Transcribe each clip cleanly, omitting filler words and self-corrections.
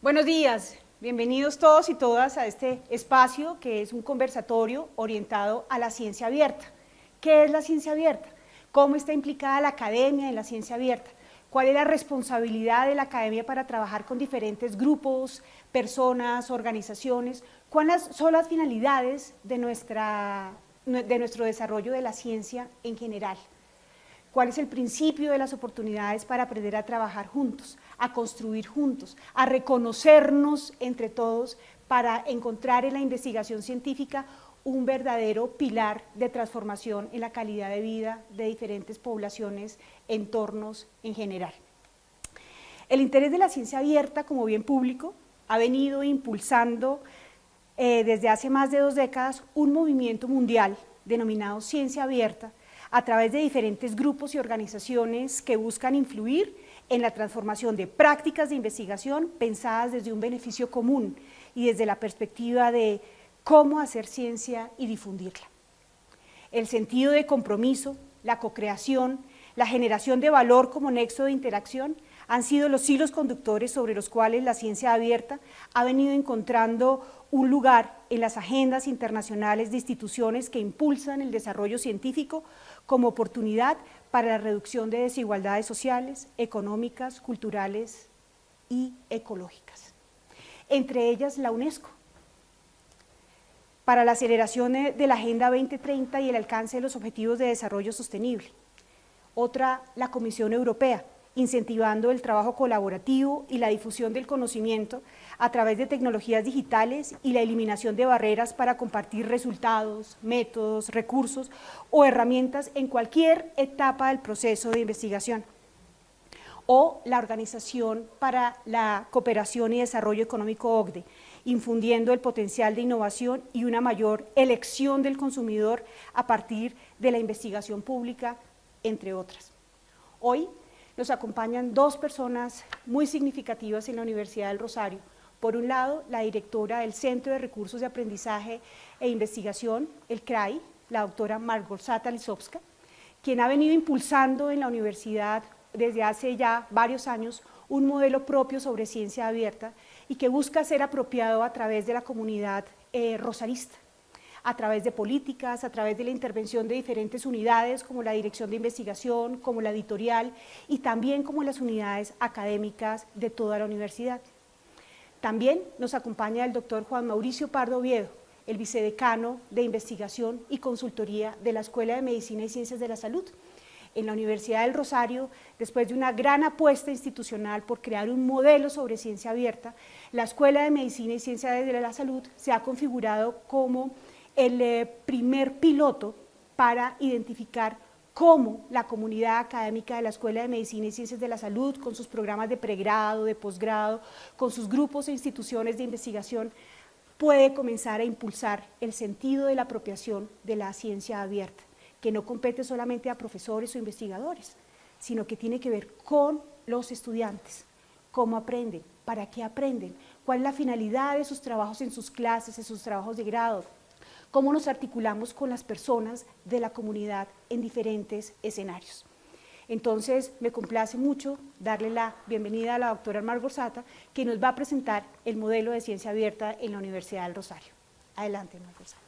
Buenos días, bienvenidos todos y todas a este espacio que es un conversatorio orientado a la ciencia abierta. ¿Qué es la ciencia abierta? ¿Cómo está implicada la academia en la ciencia abierta? ¿Cuál es la responsabilidad de la academia para trabajar con diferentes grupos, personas, organizaciones? ¿Cuáles son las finalidades de nuestro desarrollo de la ciencia en general? ¿Cuál es el principio de las oportunidades para aprender a trabajar juntos, a construir juntos, a reconocernos entre todos para encontrar en la investigación científica un verdadero pilar de transformación en la calidad de vida de diferentes poblaciones, entornos en general? El interés de la ciencia abierta como bien público ha venido impulsando desde hace más de 2 décadas un movimiento mundial denominado Ciencia Abierta, a través de diferentes grupos y organizaciones que buscan influir en la transformación de prácticas de investigación pensadas desde un beneficio común y desde la perspectiva de cómo hacer ciencia y difundirla. El sentido de compromiso, la cocreación, la generación de valor como nexo de interacción han sido los hilos conductores sobre los cuales la ciencia abierta ha venido encontrando un lugar en las agendas internacionales de instituciones que impulsan el desarrollo científico como oportunidad para la reducción de desigualdades sociales, económicas, culturales y ecológicas. Entre ellas la UNESCO, para la aceleración de la Agenda 2030 y el alcance de los Objetivos de Desarrollo Sostenible. Otra, la Comisión Europea, incentivando el trabajo colaborativo y la difusión del conocimiento a través de tecnologías digitales y la eliminación de barreras para compartir resultados, métodos, recursos o herramientas en cualquier etapa del proceso de investigación. O la Organización para la Cooperación y Desarrollo Económico OCDE, infundiendo el potencial de innovación y una mayor elección del consumidor a partir de la investigación pública, entre otras. Hoy nos acompañan 2 personas muy significativas en la Universidad del Rosario. Por un lado, la directora del Centro de Recursos de Aprendizaje e Investigación, el CRAI, la doctora Małgorzata Lisowska, quien ha venido impulsando en la universidad desde hace ya varios años un modelo propio sobre ciencia abierta y que busca ser apropiado a través de la comunidad rosarista, a través de políticas, a través de la intervención de diferentes unidades como la Dirección de Investigación, como la editorial y también como las unidades académicas de toda la universidad. También nos acompaña el doctor Juan Mauricio Pardo Oviedo, el vicedecano de Investigación y Consultoría de la Escuela de Medicina y Ciencias de la Salud. En la Universidad del Rosario, después de una gran apuesta institucional por crear un modelo sobre ciencia abierta, la Escuela de Medicina y Ciencias de la Salud se ha configurado como el primer piloto para identificar cómo la comunidad académica de la Escuela de Medicina y Ciencias de la Salud, con sus programas de pregrado, de posgrado, con sus grupos e instituciones de investigación, puede comenzar a impulsar el sentido de la apropiación de la ciencia abierta, que no compete solamente a profesores o investigadores, sino que tiene que ver con los estudiantes, cómo aprenden, para qué aprenden, cuál es la finalidad de sus trabajos en sus clases, en sus trabajos de grado, cómo nos articulamos con las personas de la comunidad en diferentes escenarios. Entonces, me complace mucho darle la bienvenida a la doctora Małgorzata, que nos va a presentar el modelo de ciencia abierta en la Universidad del Rosario. Adelante, Małgorzata.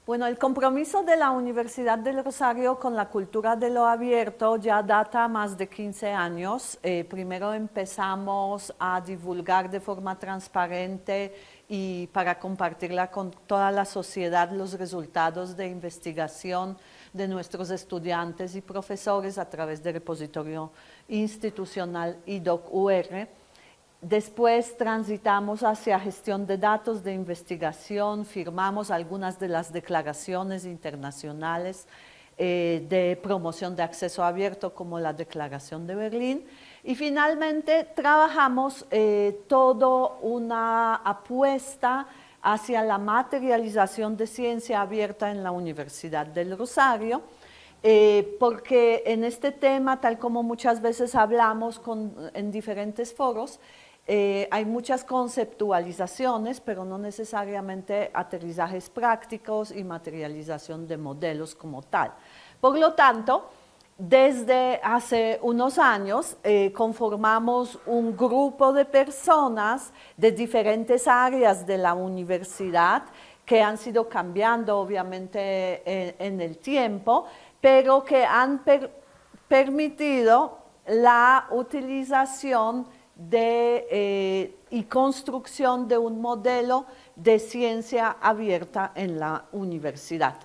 Bueno, el compromiso de la Universidad del Rosario con la cultura de lo abierto ya data más de 15 años. Primero empezamos a divulgar de forma transparente y para compartirla con toda la sociedad los resultados de investigación de nuestros estudiantes y profesores a través del repositorio institucional IDOC-UR. Después transitamos hacia gestión de datos de investigación, firmamos algunas de las declaraciones internacionales de promoción de acceso abierto como la Declaración de Berlín y finalmente trabajamos toda una apuesta hacia la materialización de ciencia abierta en la Universidad del Rosario, porque en este tema, tal como muchas veces hablamos en diferentes foros, hay muchas conceptualizaciones, pero no necesariamente aterrizajes prácticos y materialización de modelos como tal. Por lo tanto, desde hace unos años conformamos un grupo de personas de diferentes áreas de la universidad que han sido cambiando obviamente en el tiempo, pero que han permitido la utilización y construcción de un modelo de ciencia abierta en la universidad.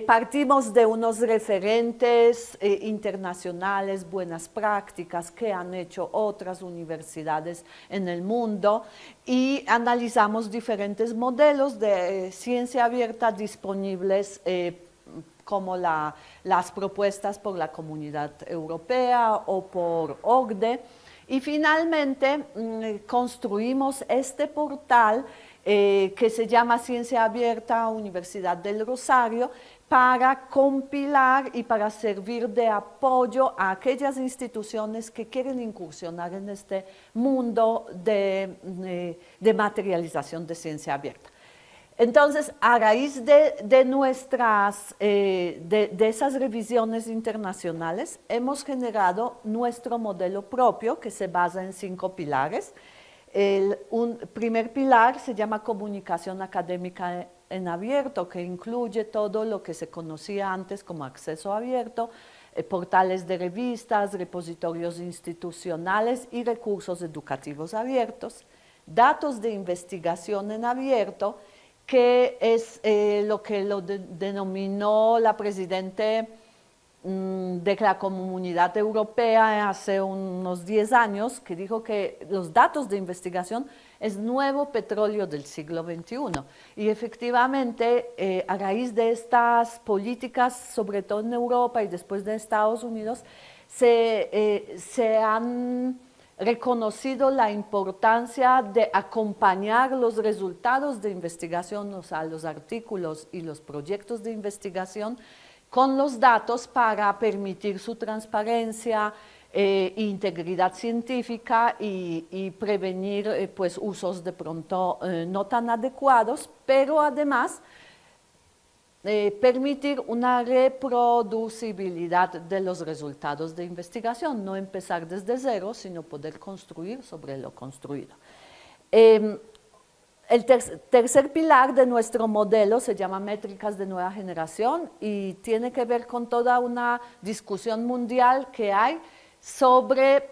Partimos de unos referentes internacionales, buenas prácticas que han hecho otras universidades en el mundo y analizamos diferentes modelos de ciencia abierta disponibles como las propuestas por la Comunidad Europea o por OCDE. Y finalmente construimos este portal que se llama Ciencia Abierta Universidad del Rosario, para compilar y para servir de apoyo a aquellas instituciones que quieren incursionar en este mundo de materialización de ciencia abierta. Entonces, a raíz de esas revisiones internacionales, hemos generado nuestro modelo propio que se basa en 5 pilares. Un primer pilar se llama comunicación académica en abierto, que incluye todo lo que se conocía antes como acceso abierto, portales de revistas, repositorios institucionales y recursos educativos abiertos, datos de investigación en abierto, que es lo que denominó la presidenta de la Comunidad Europea hace unos 10 años, que dijo que los datos de investigación es nuevo petróleo del siglo XXI. Y efectivamente, a raíz de estas políticas, sobre todo en Europa y después de Estados Unidos, se han reconocido la importancia de acompañar los resultados de investigación, o sea, los artículos y los proyectos de investigación, con los datos para permitir su transparencia, integridad científica y prevenir pues, usos de pronto no tan adecuados, pero además permitir una reproducibilidad de los resultados de investigación, no empezar desde cero, sino poder construir sobre lo construido. El tercer pilar de nuestro modelo se llama métricas de nueva generación y tiene que ver con toda una discusión mundial que hay sobre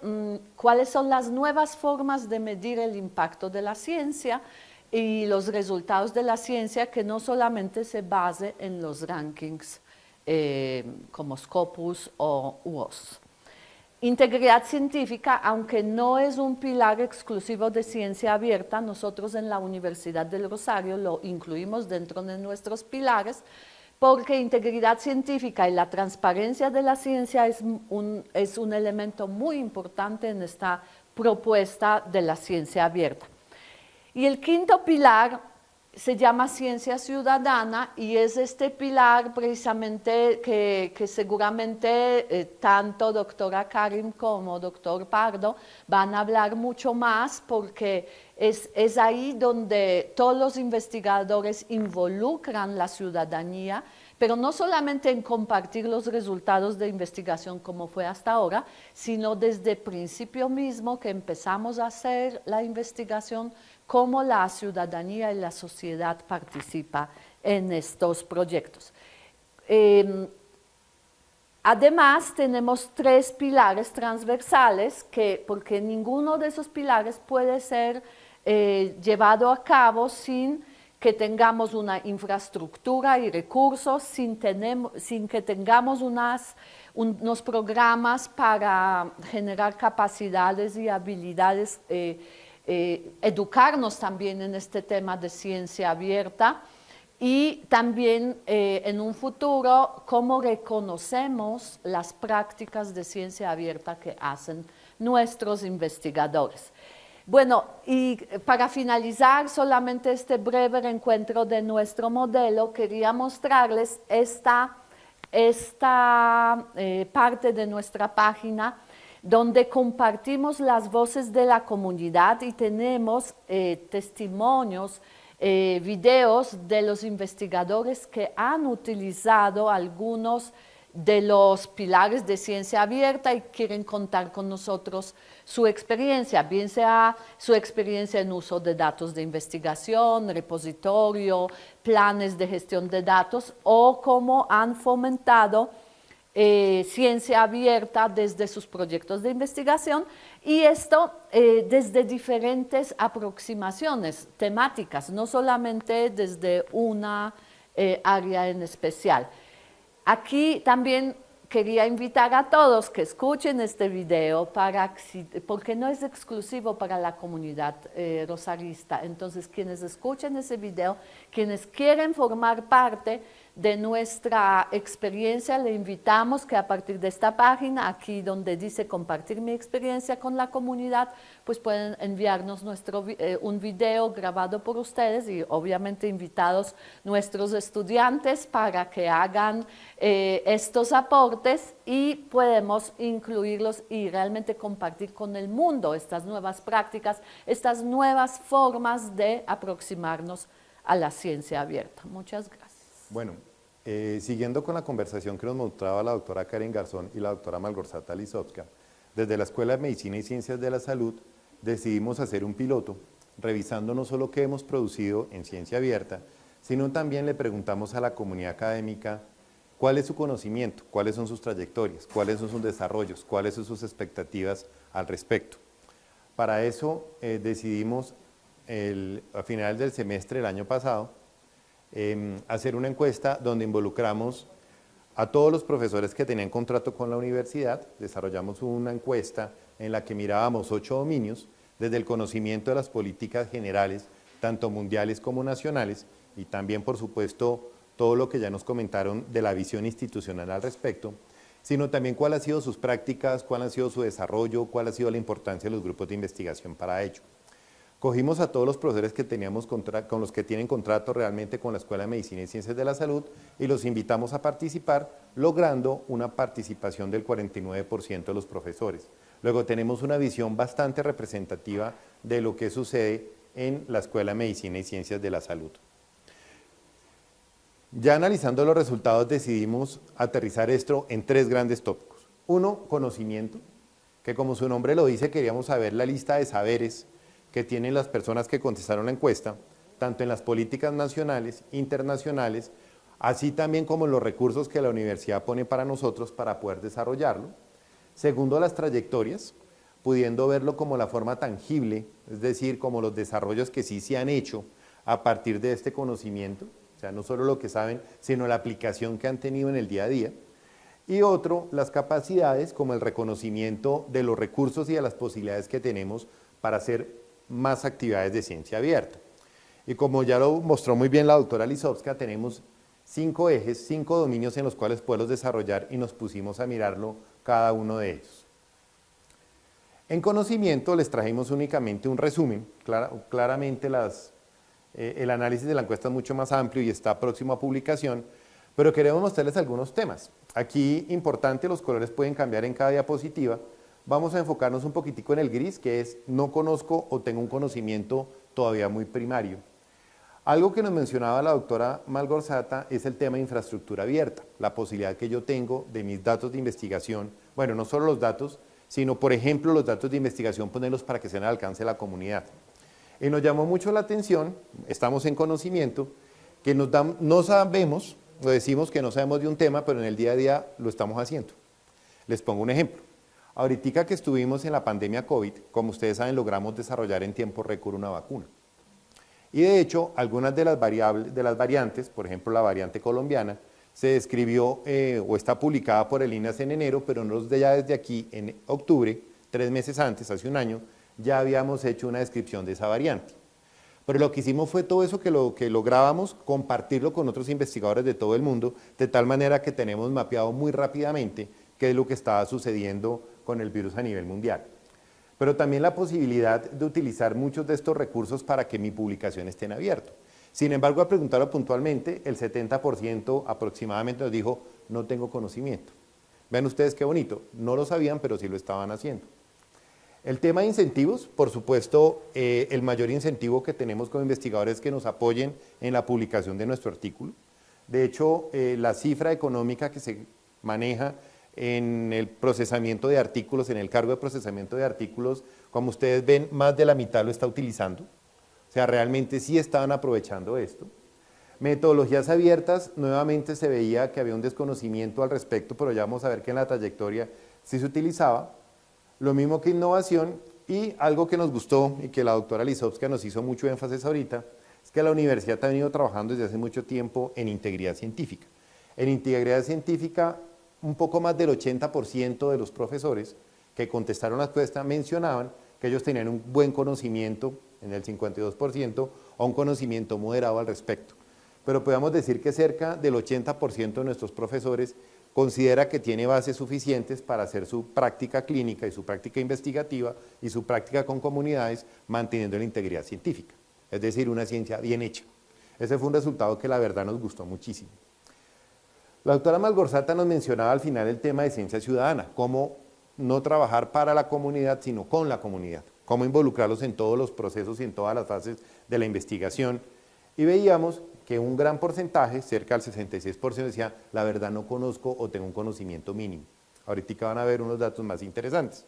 cuáles son las nuevas formas de medir el impacto de la ciencia y los resultados de la ciencia, que no solamente se base en los rankings como Scopus o UOS. Integridad científica, aunque no es un pilar exclusivo de ciencia abierta, nosotros en la Universidad del Rosario lo incluimos dentro de nuestros pilares, porque integridad científica y la transparencia de la ciencia es un elemento muy importante en esta propuesta de la ciencia abierta. Y el quinto pilar se llama ciencia ciudadana y es este pilar precisamente que seguramente tanto doctora Karim como doctor Pardo van a hablar mucho más, porque es ahí donde todos los investigadores involucran la ciudadanía, pero no solamente en compartir los resultados de investigación como fue hasta ahora, sino desde el principio mismo que empezamos a hacer la investigación, cómo la ciudadanía y la sociedad participa en estos proyectos. Además, tenemos 3 pilares transversales, porque ninguno de esos pilares puede ser llevado a cabo sin que tengamos una infraestructura y recursos, sin que tengamos unos programas para generar capacidades y habilidades, educarnos también en este tema de ciencia abierta y también en un futuro cómo reconocemos las prácticas de ciencia abierta que hacen nuestros investigadores. Bueno, y para finalizar solamente este breve reencuentro de nuestro modelo, quería mostrarles esta parte de nuestra página donde compartimos las voces de la comunidad y tenemos testimonios, videos de los investigadores que han utilizado algunos de los pilares de ciencia abierta y quieren contar con nosotros su experiencia, bien sea su experiencia en uso de datos de investigación, repositorio, planes de gestión de datos o cómo han fomentado ciencia abierta desde sus proyectos de investigación y esto desde diferentes aproximaciones temáticas, no solamente desde una área en especial. Aquí también quería invitar a todos que escuchen este video porque no es exclusivo para la comunidad rosarista. Entonces, quienes escuchen ese video, quienes quieren formar parte de nuestra experiencia, le invitamos que a partir de esta página, aquí donde dice compartir mi experiencia con la comunidad, pues pueden enviarnos un video grabado por ustedes y obviamente invitados nuestros estudiantes para que hagan estos aportes y podemos incluirlos y realmente compartir con el mundo estas nuevas prácticas, estas nuevas formas de aproximarnos a la ciencia abierta. Muchas gracias. Bueno, siguiendo con la conversación que nos mostraba la doctora Karen Garzón y la doctora Malgorzata Lisovska, desde la Escuela de Medicina y Ciencias de la Salud decidimos hacer un piloto, revisando no solo qué hemos producido en ciencia abierta, sino también le preguntamos a la comunidad académica cuál es su conocimiento, cuáles son sus trayectorias, cuáles son sus desarrollos, cuáles son sus expectativas al respecto. Para eso decidimos a finales del semestre del año pasado hacer una encuesta donde involucramos a todos los profesores que tenían contrato con la universidad. Desarrollamos una encuesta en la que mirábamos 8 dominios, desde el conocimiento de las políticas generales, tanto mundiales como nacionales, y también, por supuesto, todo lo que ya nos comentaron de la visión institucional al respecto, sino también cuál ha sido sus prácticas, cuál ha sido su desarrollo, cuál ha sido la importancia de los grupos de investigación para ello. Cogimos a todos los profesores que teníamos con los que tienen contrato realmente con la Escuela de Medicina y Ciencias de la Salud y los invitamos a participar, logrando una participación del 49% de los profesores. Luego tenemos una visión bastante representativa de lo que sucede en la Escuela de Medicina y Ciencias de la Salud. Ya analizando los resultados decidimos aterrizar esto en 3 grandes tópicos. Uno, conocimiento, que como su nombre lo dice, queríamos saber la lista de saberes que tienen las personas que contestaron la encuesta, tanto en las políticas nacionales, internacionales, así también como en los recursos que la universidad pone para nosotros para poder desarrollarlo. Segundo, las trayectorias, pudiendo verlo como la forma tangible, es decir, como los desarrollos que sí se han hecho a partir de este conocimiento, o sea, no solo lo que saben, sino la aplicación que han tenido en el día a día. Y otro, las capacidades, como el reconocimiento de los recursos y de las posibilidades que tenemos para hacer más actividades de ciencia abierta. Y como ya lo mostró muy bien la doctora Lisovska, tenemos 5 ejes, 5 dominios en los cuales podemos desarrollar y nos pusimos a mirarlo cada uno de ellos. En conocimiento les trajimos únicamente un resumen, claramente el análisis de la encuesta es mucho más amplio y está próximo a publicación, pero queremos mostrarles algunos temas. Aquí, importante, los colores pueden cambiar en cada diapositiva. Vamos a enfocarnos un poquitico en el gris, que es no conozco o tengo un conocimiento todavía muy primario. Algo que nos mencionaba la doctora Malgorzata es el tema de infraestructura abierta, la posibilidad que yo tengo de mis datos de investigación, bueno, no solo los datos, sino, por ejemplo, los datos de investigación, ponerlos para que sean al alcance de la comunidad. Y nos llamó mucho la atención, estamos en conocimiento, que no sabemos, o decimos que no sabemos de un tema, pero en el día a día lo estamos haciendo. Les pongo un ejemplo. Ahorita que estuvimos en la pandemia COVID, como ustedes saben, logramos desarrollar en tiempo récord una vacuna. Y de hecho, algunas de las variantes, por ejemplo la variante colombiana, se describió o está publicada por el INAS en enero, pero ya desde aquí en octubre, 3 meses antes, hace un año, ya habíamos hecho una descripción de esa variante. Pero lo que hicimos fue todo eso que lográbamos, compartirlo con otros investigadores de todo el mundo, de tal manera que tenemos mapeado muy rápidamente qué es lo que estaba sucediendo con el virus a nivel mundial. Pero también la posibilidad de utilizar muchos de estos recursos para que mi publicación esté en abierto. Sin embargo, al preguntarlo puntualmente, el 70% aproximadamente nos dijo, no tengo conocimiento. Vean ustedes qué bonito, no lo sabían, pero sí lo estaban haciendo. El tema de incentivos, por supuesto, el mayor incentivo que tenemos como investigadores es que nos apoyen en la publicación de nuestro artículo. De hecho, la cifra económica que se maneja en el procesamiento de artículos, en el cargo de procesamiento de artículos, como ustedes ven, más de la mitad lo está utilizando. O sea, realmente sí estaban aprovechando esto. Metodologías abiertas, nuevamente se veía que había un desconocimiento al respecto, pero ya vamos a ver que en la trayectoria sí se utilizaba. Lo mismo que innovación, y algo que nos gustó y que la doctora Lisowska nos hizo mucho énfasis ahorita, es que la universidad ha venido trabajando desde hace mucho tiempo en integridad científica. En integridad científica, un poco más del 80% de los profesores que contestaron la encuesta mencionaban que ellos tenían un buen conocimiento, en el 52%, o un conocimiento moderado al respecto. Pero podemos decir que cerca del 80% de nuestros profesores considera que tiene bases suficientes para hacer su práctica clínica y su práctica investigativa y su práctica con comunidades manteniendo la integridad científica, es decir, una ciencia bien hecha. Ese fue un resultado que la verdad nos gustó muchísimo. La doctora Malgorzata nos mencionaba al final el tema de ciencia ciudadana, cómo no trabajar para la comunidad, sino con la comunidad, cómo involucrarlos en todos los procesos y en todas las fases de la investigación. Y veíamos que un gran porcentaje, cerca del 66%, decía, la verdad no conozco o tengo un conocimiento mínimo. Ahorita van a ver unos datos más interesantes.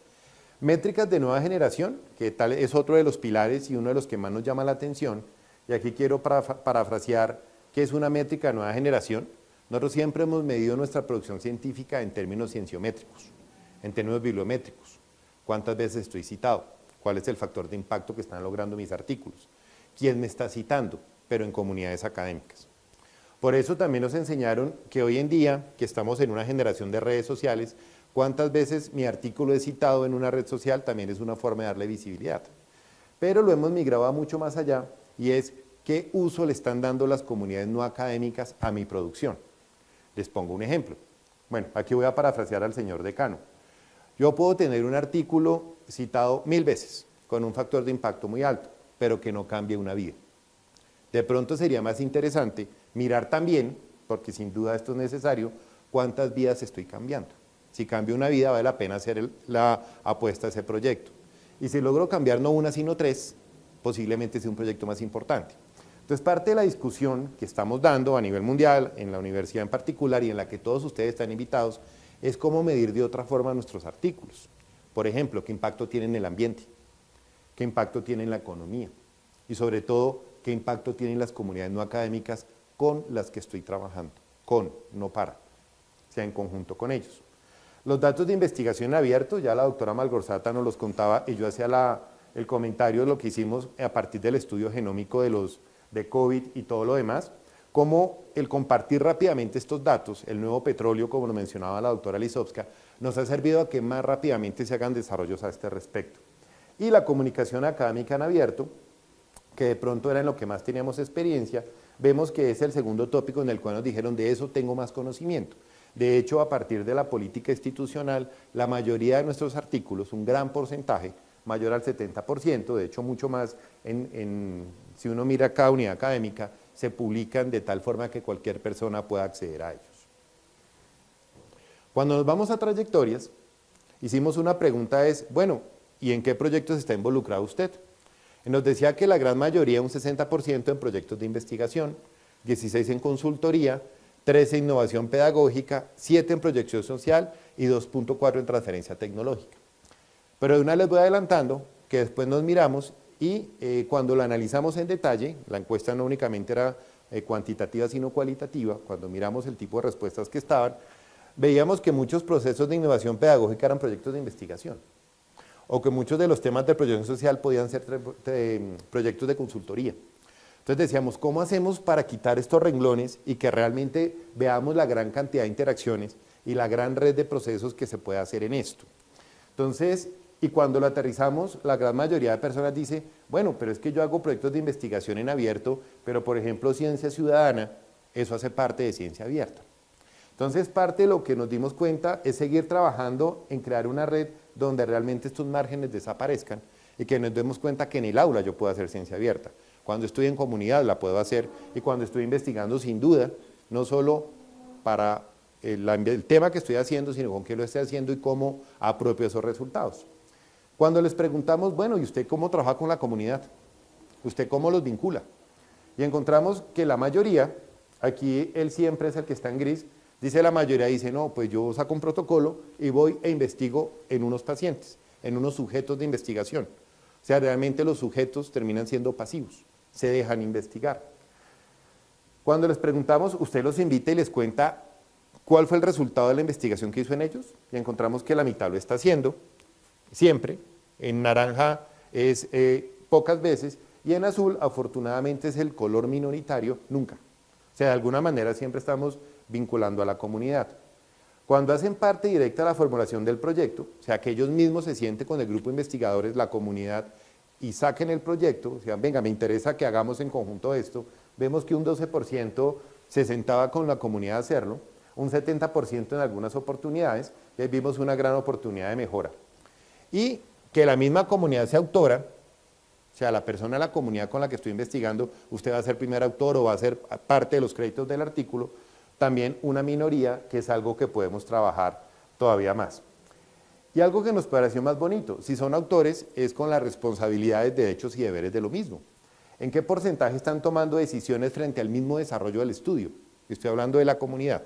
Métricas de nueva generación, que tal es otro de los pilares y uno de los que más nos llama la atención, y aquí quiero parafrasear qué es una métrica de nueva generación. Nosotros siempre hemos medido nuestra producción científica en términos cienciométricos, en términos bibliométricos. ¿Cuántas veces estoy citado? ¿Cuál es el factor de impacto que están logrando mis artículos? ¿Quién me está citando? Pero en comunidades académicas. Por eso también nos enseñaron que hoy en día, que estamos en una generación de redes sociales, cuántas veces mi artículo es citado en una red social también es una forma de darle visibilidad. Pero lo hemos migrado a mucho más allá, y es qué uso le están dando las comunidades no académicas a mi producción. Les pongo un ejemplo. Bueno, aquí voy a parafrasear al señor decano. Yo puedo tener un artículo citado 1000 veces, con un factor de impacto muy alto, pero que no cambie una vida. De pronto sería más interesante mirar también, porque sin duda esto es necesario, cuántas vidas estoy cambiando. Si cambio una vida, vale la pena hacer la apuesta a ese proyecto. Y si logro cambiar no una, sino 3, posiblemente sea un proyecto más importante. Entonces, parte de la discusión que estamos dando a nivel mundial, en la universidad en particular, y en la que todos ustedes están invitados, es cómo medir de otra forma nuestros artículos. Por ejemplo, qué impacto tiene en el ambiente, qué impacto tiene en la economía, y sobre todo, qué impacto tienen las comunidades no académicas con las que estoy trabajando, no para, sea en conjunto con ellos. Los datos de investigación abiertos, ya la doctora Malgorzata nos los contaba, y yo hacía el comentario de lo que hicimos a partir del estudio genómico de COVID y todo lo demás, cómo el compartir rápidamente estos datos, el nuevo petróleo, como lo mencionaba la doctora Lisowska, nos ha servido a que más rápidamente se hagan desarrollos a este respecto. Y la comunicación académica en abierto, que de pronto era en lo que más teníamos experiencia, vemos que es el segundo tópico en el cual nos dijeron de eso tengo más conocimiento. De hecho, a partir de la política institucional, la mayoría de nuestros artículos, un gran porcentaje, mayor al 70%, de hecho mucho más, si uno mira cada unidad académica, se publican de tal forma que cualquier persona pueda acceder a ellos. Cuando nos vamos a trayectorias, hicimos una pregunta, bueno, ¿y en qué proyectos está involucrado usted? Y nos decía que la gran mayoría, un 60% en proyectos de investigación, 16 en consultoría, 13 en innovación pedagógica, 7 en proyección social y 2.4 en transferencia tecnológica. Pero de una les voy adelantando que después nos miramos y cuando la analizamos en detalle, la encuesta no únicamente era cuantitativa sino cualitativa, cuando miramos el tipo de respuestas que estaban, veíamos que muchos procesos de innovación pedagógica eran proyectos de investigación, o que muchos de los temas de proyección social podían ser proyectos de consultoría. Entonces decíamos, ¿cómo hacemos para quitar estos renglones y que realmente veamos la gran cantidad de interacciones y la gran red de procesos que se puede hacer en esto? Entonces, y cuando lo aterrizamos, la gran mayoría de personas dice, bueno, pero es que yo hago proyectos de investigación en abierto, pero por ejemplo ciencia ciudadana, eso hace parte de ciencia abierta. Entonces, parte de lo que nos dimos cuenta es seguir trabajando en crear una red donde realmente estos márgenes desaparezcan y que nos demos cuenta que en el aula yo puedo hacer ciencia abierta. Cuando estoy en comunidad la puedo hacer y cuando estoy investigando sin duda, no solo para el tema que estoy haciendo, sino con qué lo estoy haciendo y cómo apropio esos resultados. Cuando les preguntamos, bueno, ¿y usted cómo trabaja con la comunidad? ¿Usted cómo los vincula? Y encontramos que la mayoría, aquí él siempre es el que está en gris, Dice la mayoría, dice, no, pues yo saco un protocolo y voy e investigo en unos pacientes, en unos sujetos de investigación. O sea, realmente los sujetos terminan siendo pasivos, se dejan investigar. Cuando les preguntamos, usted los invita y les cuenta cuál fue el resultado de la investigación que hizo en ellos, y encontramos que la mitad lo está haciendo, siempre, en naranja es pocas veces, y en azul, afortunadamente, es el color minoritario, nunca. O sea, de alguna manera siempre estamos vinculando a la comunidad. Cuando hacen parte directa de la formulación del proyecto, o sea, que ellos mismos se sienten con el grupo de investigadores, la comunidad, y saquen el proyecto, o sea, venga, me interesa que hagamos en conjunto esto, vemos que un 12% se sentaba con la comunidad a hacerlo, un 70% en algunas oportunidades, y ahí vimos una gran oportunidad de mejora. Y que la misma comunidad sea autora, o sea, la persona de la comunidad con la que estoy investigando, usted va a ser primer autor o va a ser parte de los créditos del artículo, también una minoría, que es algo que podemos trabajar todavía más. Y algo que nos pareció más bonito, si son autores, es con las responsabilidades, derechos y deberes de lo mismo. ¿En qué porcentaje están tomando decisiones frente al mismo desarrollo del estudio? Estoy hablando de la comunidad.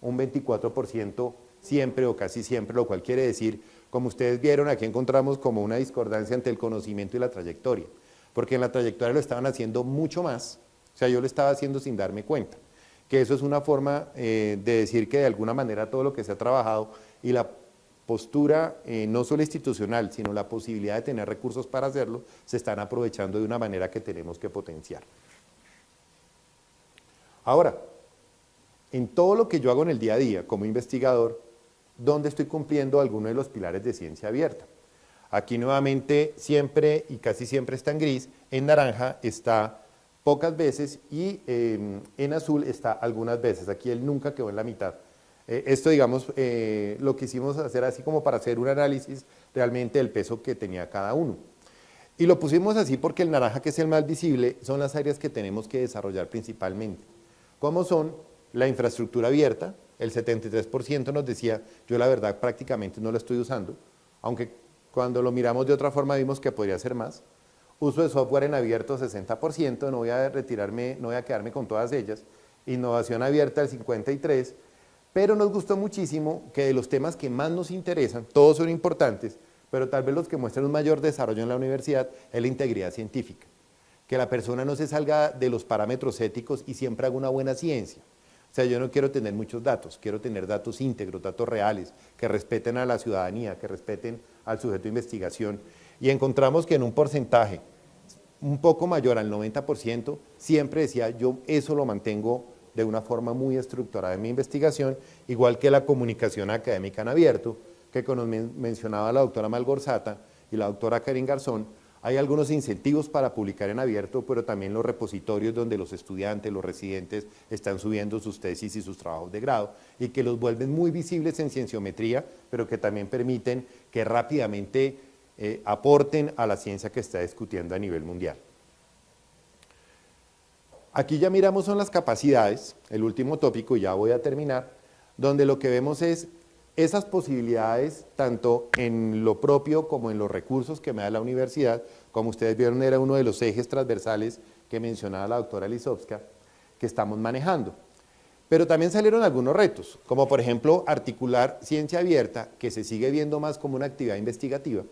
Un 24% siempre o casi siempre, lo cual quiere decir, como ustedes vieron, aquí encontramos como una discordancia entre el conocimiento y la trayectoria, porque en la trayectoria lo estaban haciendo mucho más, o sea, yo lo estaba haciendo sin darme cuenta, que eso es una forma de decir que de alguna manera todo lo que se ha trabajado y la postura no solo institucional, sino la posibilidad de tener recursos para hacerlo, se están aprovechando de una manera que tenemos que potenciar. Ahora, en todo lo que yo hago en el día a día como investigador, ¿dónde estoy cumpliendo alguno de los pilares de ciencia abierta? Aquí nuevamente siempre y casi siempre está en gris, en naranja está pocas veces y en azul está algunas veces. Aquí él nunca quedó en la mitad. Esto, digamos, lo quisimos hacer así como para hacer un análisis realmente del peso que tenía cada uno. Y lo pusimos así porque el naranja, que es el más visible, son las áreas que tenemos que desarrollar principalmente. ¿Cómo son? La infraestructura abierta, el 73% nos decía, yo la verdad prácticamente no la estoy usando, aunque cuando lo miramos de otra forma vimos que podría ser más. Uso de software en abierto, 60%, no voy a retirarme, no voy a quedarme con todas ellas. Innovación abierta, el 53%, pero nos gustó muchísimo que de los temas que más nos interesan, todos son importantes, pero tal vez los que muestran un mayor desarrollo en la universidad es la integridad científica. Que la persona no se salga de los parámetros éticos y siempre haga una buena ciencia. O sea, yo no quiero tener muchos datos, quiero tener datos íntegros, datos reales, que respeten a la ciudadanía, que respeten al sujeto de investigación. Y encontramos que en un porcentaje un poco mayor al 90%, siempre decía, yo eso lo mantengo de una forma muy estructurada en mi investigación, igual que la comunicación académica en abierto, que como mencionaba la doctora Malgorzata y la doctora Karen Garzón, hay algunos incentivos para publicar en abierto, pero también los repositorios donde los estudiantes, los residentes están subiendo sus tesis y sus trabajos de grado y que los vuelven muy visibles en cienciometría, pero que también permiten que rápidamente aporten a la ciencia que está discutiendo a nivel mundial. Aquí ya miramos son las capacidades, el último tópico, y ya voy a terminar, donde lo que vemos es esas posibilidades tanto en lo propio como en los recursos que me da la universidad. Como ustedes vieron, era uno de los ejes transversales que mencionaba la doctora Lisovska, que estamos manejando. Pero también salieron algunos retos, como por ejemplo articular ciencia abierta, que se sigue viendo más como una actividad investigativa,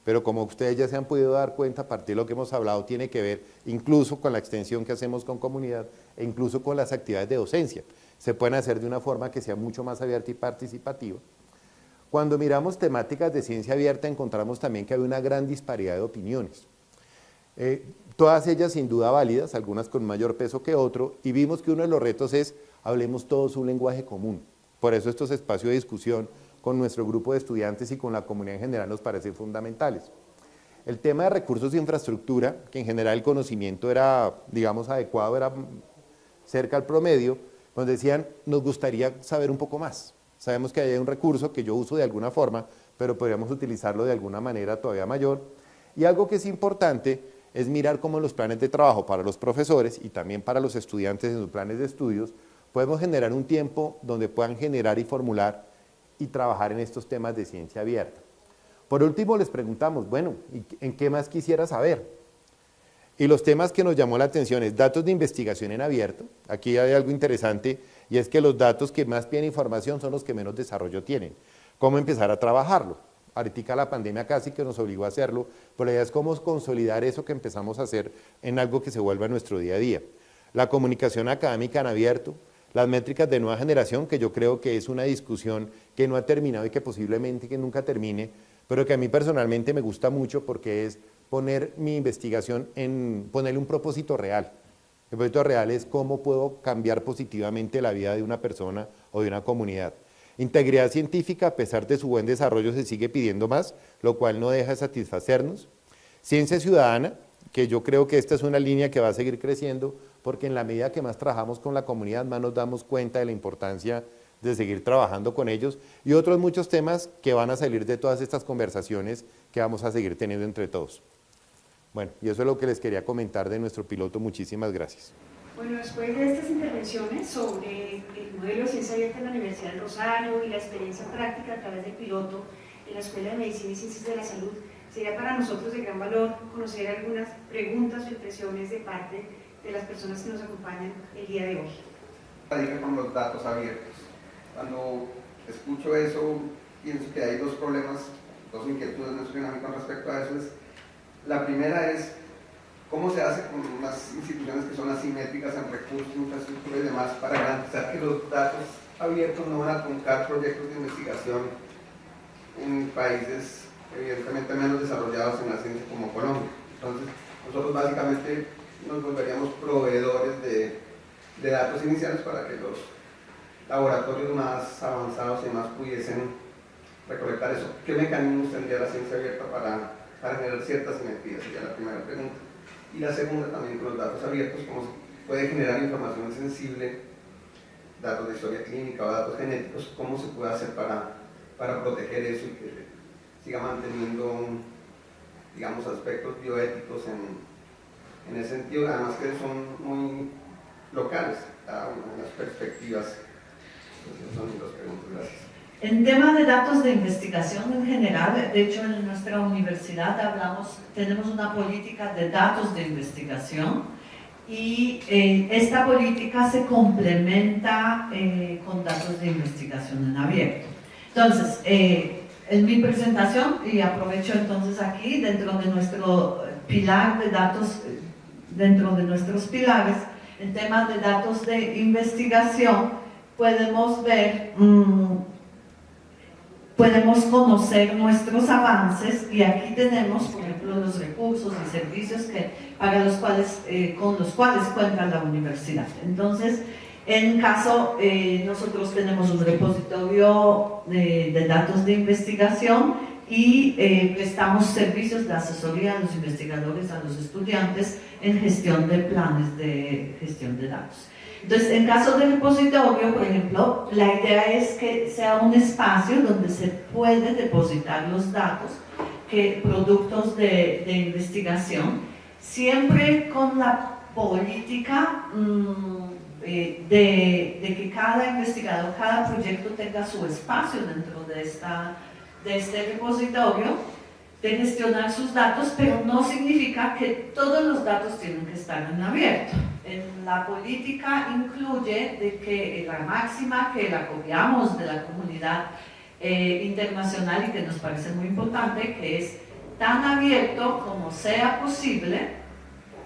pero como ustedes ya se han podido dar cuenta, a partir de lo que hemos hablado, tiene que ver incluso con la extensión que hacemos con comunidad e incluso con las actividades de docencia. Se pueden hacer de una forma que sea mucho más abierta y participativa. Cuando miramos temáticas de ciencia abierta, encontramos también que hay una gran disparidad de opiniones. Todas ellas sin duda válidas, algunas con mayor peso que otro, y vimos que uno de los retos es, hablemos todos un lenguaje común. Por eso estos espacios de discusión con nuestro grupo de estudiantes y con la comunidad en general nos parecen fundamentales. El tema de recursos de infraestructura, que en general el conocimiento era, digamos, adecuado, era cerca al promedio, nos decían, nos gustaría saber un poco más. Sabemos que hay un recurso que yo uso de alguna forma, pero podríamos utilizarlo de alguna manera todavía mayor. Y algo que es importante es mirar cómo en los planes de trabajo para los profesores y también para los estudiantes en sus planes de estudios, podemos generar un tiempo donde puedan generar y formular y trabajar en estos temas de ciencia abierta. Por último, les preguntamos, bueno, ¿en qué más quisiera saber? Y los temas que nos llamó la atención es datos de investigación en abierto. Aquí hay algo interesante y es que los datos que más piden información son los que menos desarrollo tienen. ¿Cómo empezar a trabajarlo? Ahorita la pandemia casi que nos obligó a hacerlo, pero la idea es cómo consolidar eso que empezamos a hacer en algo que se vuelva nuestro día a día. La comunicación académica en abierto, las métricas de nueva generación, que yo creo que es una discusión que no ha terminado y que posiblemente que nunca termine, pero que a mí personalmente me gusta mucho porque es poner mi investigación ponerle un propósito real. El propósito real es cómo puedo cambiar positivamente la vida de una persona o de una comunidad. Integridad científica, a pesar de su buen desarrollo, se sigue pidiendo más, lo cual no deja de satisfacernos. Ciencia ciudadana, que yo creo que esta es una línea que va a seguir creciendo, porque en la medida que más trabajamos con la comunidad, más nos damos cuenta de la importancia de seguir trabajando con ellos, y otros muchos temas que van a salir de todas estas conversaciones que vamos a seguir teniendo entre todos. Bueno, y eso es lo que les quería comentar de nuestro piloto. Muchísimas gracias. Bueno, después de estas intervenciones sobre el modelo de ciencia abierta en la Universidad del Rosario y la experiencia práctica a través del piloto en la Escuela de Medicina y Ciencias de la Salud, sería para nosotros de gran valor conocer algunas preguntas o impresiones de parte de las personas que nos acompañan el día de hoy. Radica con los datos abiertos. Cuando escucho eso, pienso que hay dos problemas, dos inquietudes me surgen a mí con respecto a eso. La primera es cómo se hace con unas instituciones que son asimétricas en recursos, infraestructura y demás para garantizar que los datos abiertos no van a truncar proyectos de investigación en países evidentemente menos desarrollados en la ciencia como Colombia. Entonces, nosotros básicamente nos volveríamos proveedores de datos iniciales para que los laboratorios más avanzados y demás pudiesen recolectar eso. ¿Qué mecanismos tendría la ciencia abierta para generar ciertas simetrías? Sería la primera pregunta. Y la segunda también con los datos abiertos, cómo se puede generar información sensible, datos de historia clínica o datos genéticos, cómo se puede hacer para proteger eso y que siga manteniendo, digamos, aspectos bioéticos en ese sentido, además que son muy locales, cada una de las perspectivas. Entonces, son mis dos preguntas. Gracias. En tema de datos de investigación en general, de hecho en nuestra universidad tenemos una política de datos de investigación y esta política se complementa con datos de investigación en abierto. Entonces, en mi presentación, y aprovecho entonces aquí, dentro de nuestro pilar de datos, dentro de nuestros pilares, en temas de datos de investigación, podemos ver podemos conocer nuestros avances y aquí tenemos, por ejemplo, los recursos y servicios con los cuales cuenta la universidad. Entonces, en caso, nosotros tenemos un repositorio de datos de investigación y prestamos servicios de asesoría a los investigadores, a los estudiantes en gestión de planes de gestión de datos. Entonces, en caso del repositorio, por ejemplo, la idea es que sea un espacio donde se puede depositar los datos, productos de investigación, siempre con la política de que cada investigador, cada proyecto tenga su espacio dentro de este repositorio, de gestionar sus datos, pero no significa que todos los datos tienen que estar en abierto. En la política incluye de que la máxima que la copiamos de la comunidad internacional y que nos parece muy importante, que es tan abierto como sea posible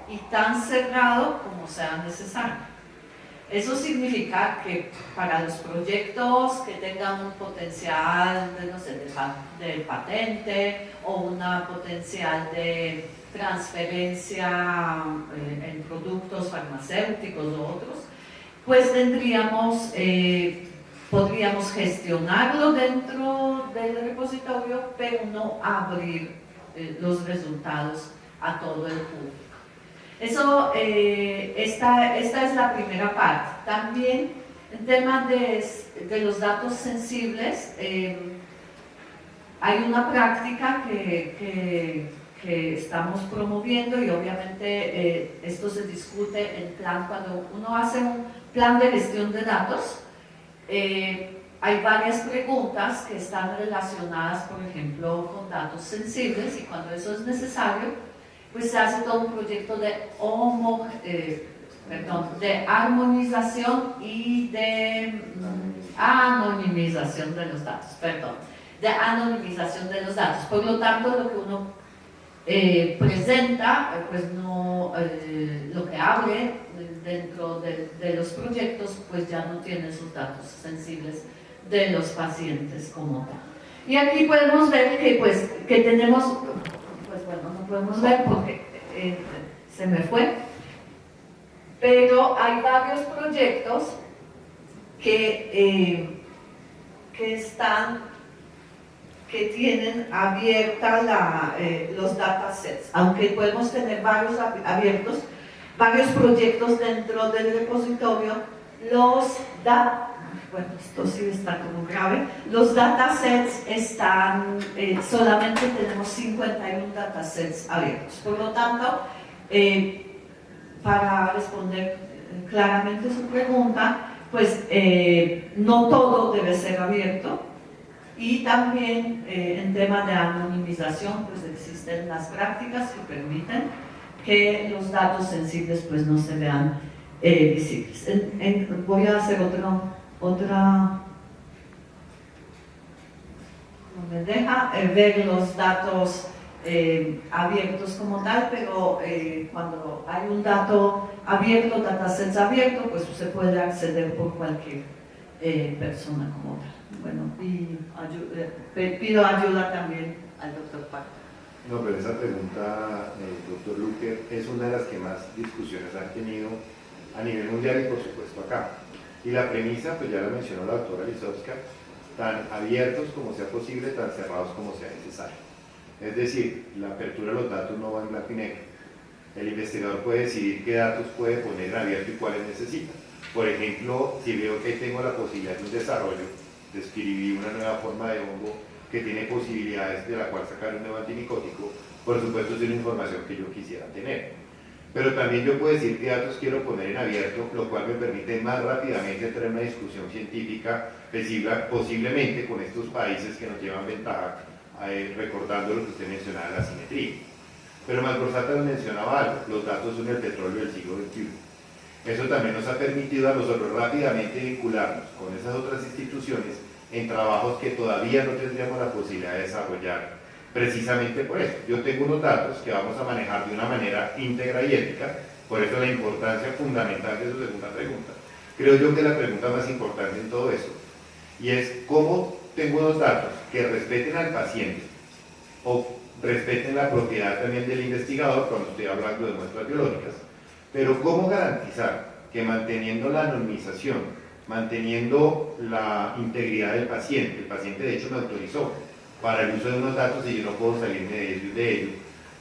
y tan cerrado como sea necesario. Eso significa que para los proyectos que tengan un potencial de, no sé, de patente o una potencial de transferencia en productos farmacéuticos u otros, pues podríamos gestionarlo dentro del repositorio, pero no abrir los resultados a todo el público. Eso, esta es la primera parte. También en temas de los datos sensibles, hay una práctica que estamos promoviendo y obviamente esto se discute en plan, cuando uno hace un plan de gestión de datos, hay varias preguntas que están relacionadas, por ejemplo, con datos sensibles y cuando eso es necesario, pues se hace todo un proyecto de de armonización y de anonimización de los datos, de anonimización de los datos. Por lo tanto, lo que uno presenta, pues no, lo que abre dentro de los proyectos, pues ya no tiene sus datos sensibles de los pacientes como tal. Y aquí podemos ver que, pues, que tenemos, pues bueno, no podemos ver porque se me fue, pero hay varios proyectos que tienen abierta los datasets, aunque podemos tener varios abiertos, varios proyectos dentro del repositorio, bueno, esto sí está como grave, los datasets están, solamente tenemos 51 datasets abiertos, por lo tanto, para responder claramente su pregunta, pues no todo debe ser abierto. Y también en tema de anonimización, pues existen las prácticas que permiten que los datos sensibles pues no se vean visibles. Voy a hacer otra, no me deja ver los datos abiertos como tal, pero cuando hay un dato abierto, datasets abierto, pues se puede acceder por cualquier persona como tal. Bueno, y pido ayuda también al doctor Pardo. No, pero esa pregunta, doctor Luque, es una de las que más discusiones han tenido a nivel mundial y por supuesto acá. Y la premisa, pues ya la mencionó la doctora Lisowska, tan abiertos como sea posible, tan cerrados como sea necesario. Es decir, la apertura de los datos no va en blanco y negro. El investigador puede decidir qué datos puede poner en abierto y cuáles necesita. Por ejemplo, si veo que tengo la posibilidad de un desarrollo, describí una nueva forma de hongo que tiene posibilidades de la cual sacar un nuevo antimicótico, por supuesto es una información que yo quisiera tener. Pero también yo puedo decir qué datos quiero poner en abierto, lo cual me permite más rápidamente entrar en una discusión científica, posiblemente con estos países que nos llevan ventaja, recordando lo que usted mencionaba, la simetría. Pero Malgorzata mencionaba algo, los datos son el petróleo del siglo XXI. Eso también nos ha permitido a nosotros rápidamente vincularnos con esas otras instituciones en trabajos que todavía no tendríamos la posibilidad de desarrollar, precisamente por eso. Yo tengo unos datos que vamos a manejar de una manera íntegra y ética, por eso la importancia fundamental de su segunda pregunta. Creo yo que la pregunta más importante en todo eso, y es cómo tengo unos datos que respeten al paciente o respeten la propiedad también del investigador cuando estoy hablando de muestras biológicas, pero cómo garantizar que manteniendo la anonimización, manteniendo la integridad del paciente, el paciente de hecho me autorizó para el uso de unos datos y yo no puedo salirme de ellos,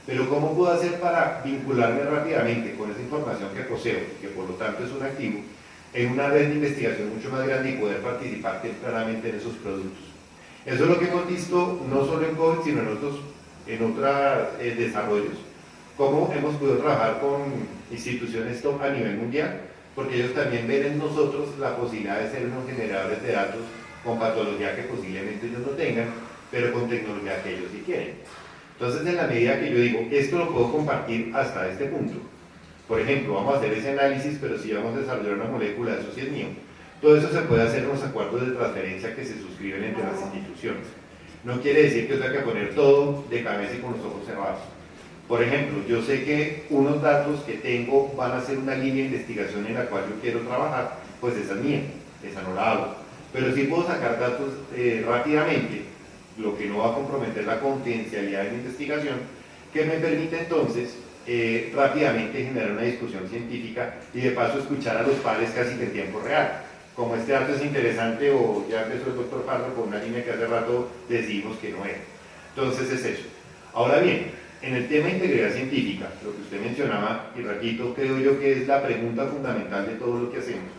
pero cómo puedo hacer para vincularme rápidamente con esa información que poseo, que por lo tanto es un activo, en una red de investigación mucho más grande y poder participar tempranamente en esos productos. Eso es lo que hemos visto no solo en COVID, sino en otros desarrollos, cómo hemos podido trabajar con instituciones top a nivel mundial, porque ellos también ven en nosotros la posibilidad de ser unos generadores de datos con patología que posiblemente ellos no tengan, pero con tecnología que ellos sí quieren. Entonces, en la medida que yo digo, esto lo puedo compartir hasta este punto, por ejemplo, vamos a hacer ese análisis, pero si vamos a desarrollar una molécula, eso sí es mío. Todo eso se puede hacer en los acuerdos de transferencia que se suscriben entre las instituciones. No quiere decir que tenga que poner todo de cabeza y con los ojos cerrados. Por ejemplo, yo sé que unos datos que tengo van a ser una línea de investigación en la cual yo quiero trabajar, pues esa es mía, esa no la hago. Pero sí puedo sacar datos rápidamente, lo que no va a comprometer la confidencialidad de mi investigación, que me permite entonces rápidamente generar una discusión científica y de paso escuchar a los pares casi que en tiempo real. Como este dato es interesante o ya empezó el doctor Pardo con una línea que hace rato decidimos que no era. Entonces es eso. Ahora bien, en el tema de integridad científica, lo que usted mencionaba, y repito, creo yo que es la pregunta fundamental de todo lo que hacemos,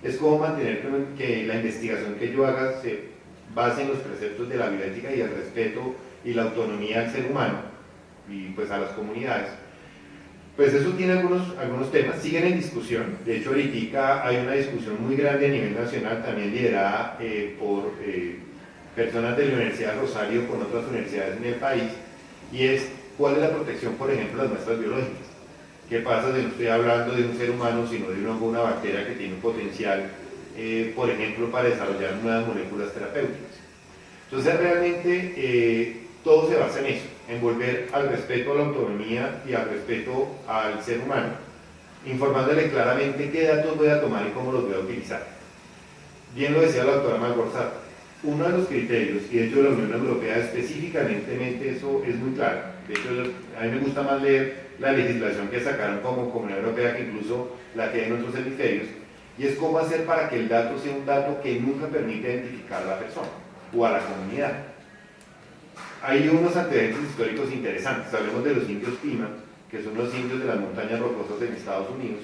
es cómo mantener que la investigación que yo haga se base en los preceptos de la bioética y el respeto y la autonomía al ser humano y pues a las comunidades. Pues eso tiene algunos temas, siguen en discusión. De hecho, ahorita hay una discusión muy grande a nivel nacional, también liderada por personas de la Universidad de Rosario con otras universidades en el país, y es cuál es la protección, por ejemplo, de las muestras biológicas. ¿Qué pasa si no estoy hablando de un ser humano, sino de una bacteria que tiene un potencial, por ejemplo, para desarrollar nuevas moléculas terapéuticas? Entonces realmente todo se basa en eso, en volver al respeto a la autonomía y al respeto al ser humano, informándole claramente qué datos voy a tomar y cómo los voy a utilizar. Bien lo decía la doctora Malgorzata, uno de los criterios, y de hecho la Unión Europea específicamente eso es muy claro, de hecho a mí me gusta más leer la legislación que sacaron como Comunidad Europea que incluso la que hay en otros hemisferios, y es cómo hacer para que el dato sea un dato que nunca permita identificar a la persona o a la comunidad. Hay unos antecedentes históricos interesantes, hablemos de los indios Pima, que son los indios de las montañas rocosas en Estados Unidos,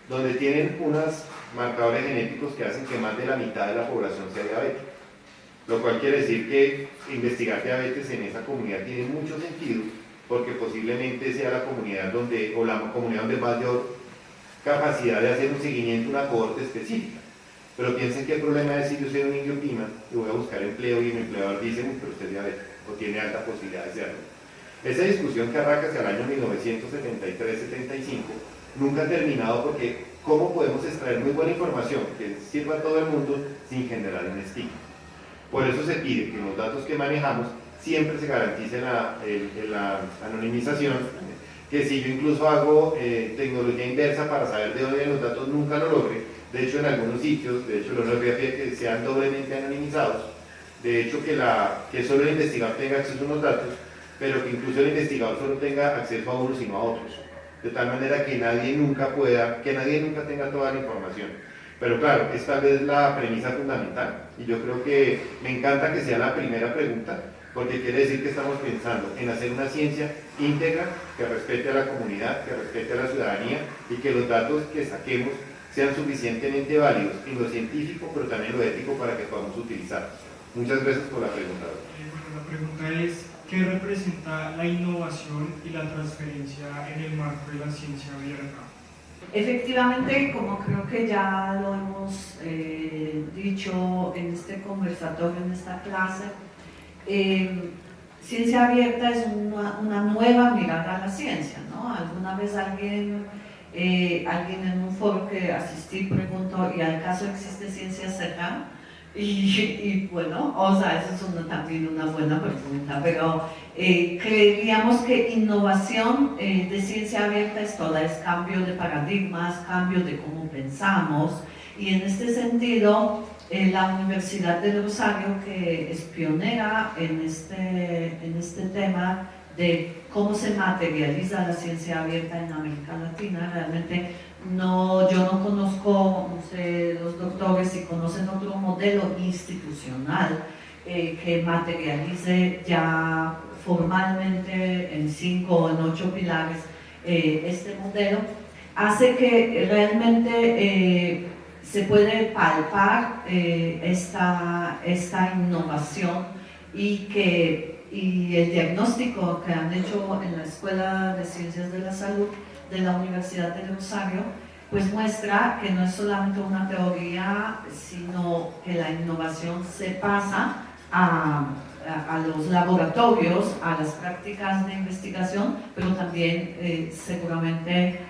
donde tienen unos marcadores genéticos que hacen que más de la mitad de la población sea diabética, lo cual quiere decir que investigar diabetes en esa comunidad tiene mucho sentido, porque posiblemente sea la comunidad donde más dio capacidad de hacer un seguimiento, una cohorte específica. Pero piensen que el problema es si yo soy un indio Pima y voy a buscar empleo y mi empleador dice, pero usted es diabético o tiene alta posibilidad de serlo. Esa discusión que arranca hacia el año 1973-75 nunca ha terminado, porque ¿cómo podemos extraer muy buena información que sirva a todo el mundo sin generar un estigma? Por eso se pide que los datos que manejamos siempre se garantice la anonimización, que si yo incluso hago tecnología inversa para saber de dónde vienen los datos, nunca lo logre. De hecho, en algunos sitios, los logre que sean doblemente anonimizados. De hecho, que solo el investigador tenga acceso a unos datos, pero que incluso el investigador solo tenga acceso a unos y no a otros. De tal manera que nadie nunca tenga toda la información. Pero claro, es tal vez la premisa fundamental. Y yo creo que me encanta que sea la primera pregunta, porque quiere decir que estamos pensando en hacer una ciencia íntegra que respete a la comunidad, que respete a la ciudadanía y que los datos que saquemos sean suficientemente válidos en lo científico, pero también en lo ético para que podamos utilizarlos. Muchas gracias por la pregunta. Bueno, la pregunta es, ¿qué representa la innovación y la transferencia en el marco de la ciencia abierta? Efectivamente, como creo que ya lo hemos dicho en este conversatorio, en esta clase, ciencia abierta es una nueva mirada a la ciencia, ¿no? Alguna vez alguien en un foro que asistí preguntó, ¿y acaso existe ciencia cerrada? Y bueno, o sea, eso es también una buena pregunta, pero creeríamos que innovación de ciencia abierta es toda, es cambio de paradigmas, cambio de cómo pensamos, y en este sentido la Universidad de Rosario, que es pionera en este tema de cómo se materializa la ciencia abierta en América Latina, realmente yo no conozco, no sé, los doctores si conocen otro modelo institucional que materialice ya formalmente en 5 o en 8 pilares este modelo, hace que realmente se puede palpar esta innovación y el diagnóstico que han hecho en la Escuela de Ciencias de la Salud de la Universidad de Rosario, pues muestra que no es solamente una teoría, sino que la innovación se pasa a los laboratorios, a las prácticas de investigación, pero también seguramente